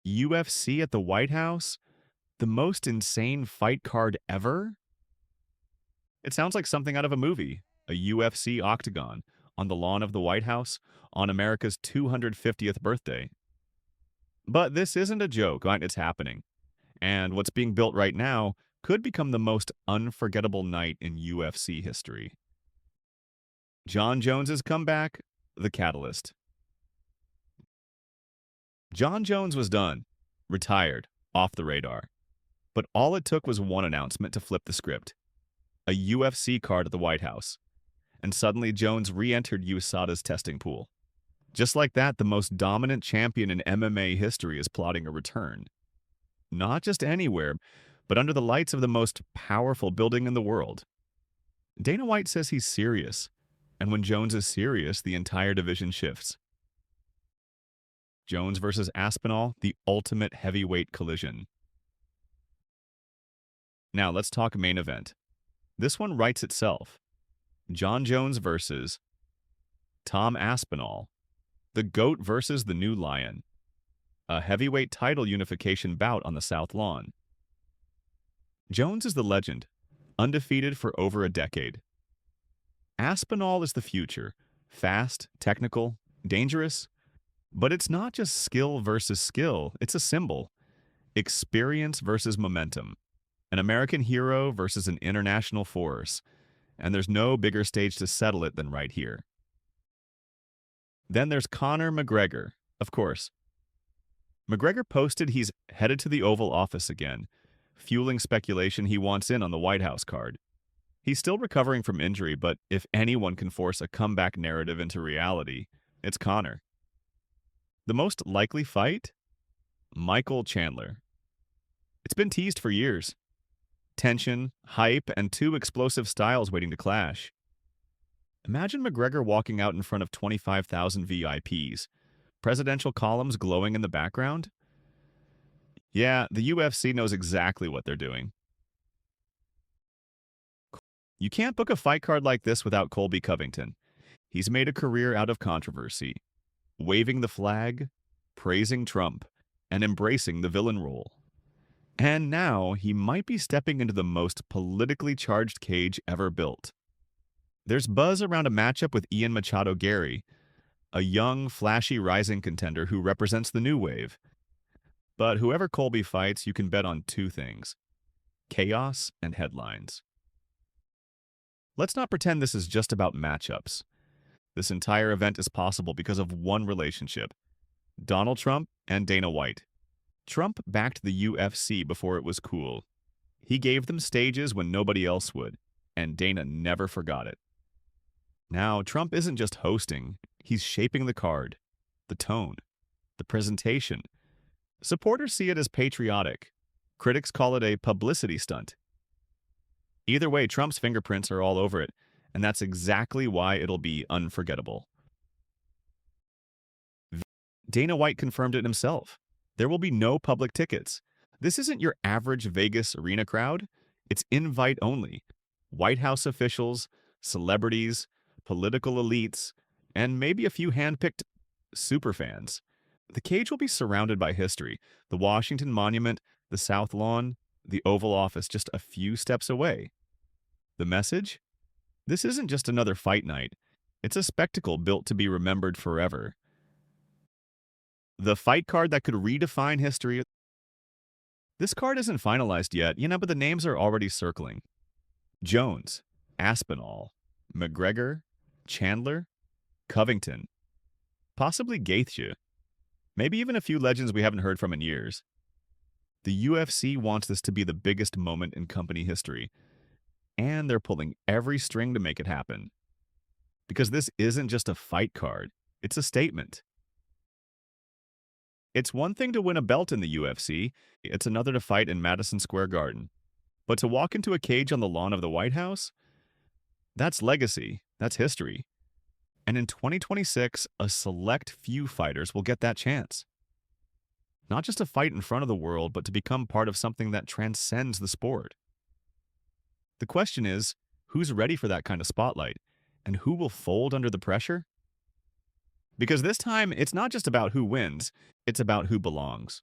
UFC at the White House? The most insane fight card ever? It sounds like something out of a movie. A UFC octagon on the lawn of the White House on America's 250th birthday. But this isn't a joke, right? It's happening. And what's being built right now could become the most unforgettable night in UFC history. Jon Jones's comeback, the catalyst. Jon Jones was done, retired, off the radar. But all it took was one announcement to flip the script. A UFC card at the White House. And suddenly Jones re-entered USADA's testing pool. Just like that, the most dominant champion in MMA history is plotting a return. Not just anywhere, but under the lights of the most powerful building in the world. Dana White says he's serious, and when Jones is serious, the entire division shifts. Jones versus Aspinall, the ultimate heavyweight collision. Now let's talk main event. This one writes itself. Jon Jones versus Tom Aspinall, the GOAT versus the new Lion. A heavyweight title unification bout on the South Lawn. Jones is the legend, undefeated for over a decade. Aspinall is the future, fast, technical, dangerous, but it's not just skill versus skill, it's a symbol. Experience versus momentum. An American hero versus an international force, and there's no bigger stage to settle it than right here. Then there's Conor McGregor, of course. McGregor posted he's headed to the Oval Office again, fueling speculation he wants in on the White House card. He's still recovering from injury, but if anyone can force a comeback narrative into reality, it's Conor. The most likely fight? Michael Chandler. It's been teased for years. Tension, hype, and two explosive styles waiting to clash. Imagine McGregor walking out in front of 25,000 VIPs, presidential columns glowing in the background. Yeah, the UFC knows exactly what they're doing. You can't book a fight card like this without Colby Covington. He's made a career out of controversy, waving the flag, praising Trump, and embracing the villain role. And now he might be stepping into the most politically charged cage ever built. There's buzz around a matchup with Ian Machado Gary, a young, flashy rising contender who represents the new wave. But whoever Colby fights, you can bet on two things: chaos and headlines. Let's not pretend this is just about matchups. This entire event is possible because of one relationship: Donald Trump and Dana White. Trump backed the UFC before it was cool. He gave them stages when nobody else would, and Dana never forgot it. Now, Trump isn't just hosting, he's shaping the card, the tone, the presentation. Supporters see it as patriotic. Critics call it a publicity stunt. Either way, Trump's fingerprints are all over it, and that's exactly why it'll be unforgettable. Dana White confirmed it himself. There will be no public tickets. This isn't your average Vegas arena crowd. It's invite only. White House officials, celebrities, political elites, and maybe a few hand-picked superfans. The cage will be surrounded by history. The Washington Monument, the South Lawn, the Oval Office just a few steps away. The message? This isn't just another fight night. It's a spectacle built to be remembered forever. The fight card that could redefine history. This card isn't finalized yet, but the names are already circling. Jones, Aspinall, McGregor, Chandler, Covington, possibly Gaethje, maybe even a few legends we haven't heard from in years. The UFC wants this to be the biggest moment in company history, and they're pulling every string to make it happen. Because this isn't just a fight card, it's a statement. It's one thing to win a belt in the UFC, it's another to fight in Madison Square Garden. But to walk into a cage on the lawn of the White House? That's legacy, that's history. And in 2026, a select few fighters will get that chance. Not just to fight in front of the world, but to become part of something that transcends the sport. The question is, who's ready for that kind of spotlight? And who will fold under the pressure? Because this time, it's not just about who wins, it's about who belongs.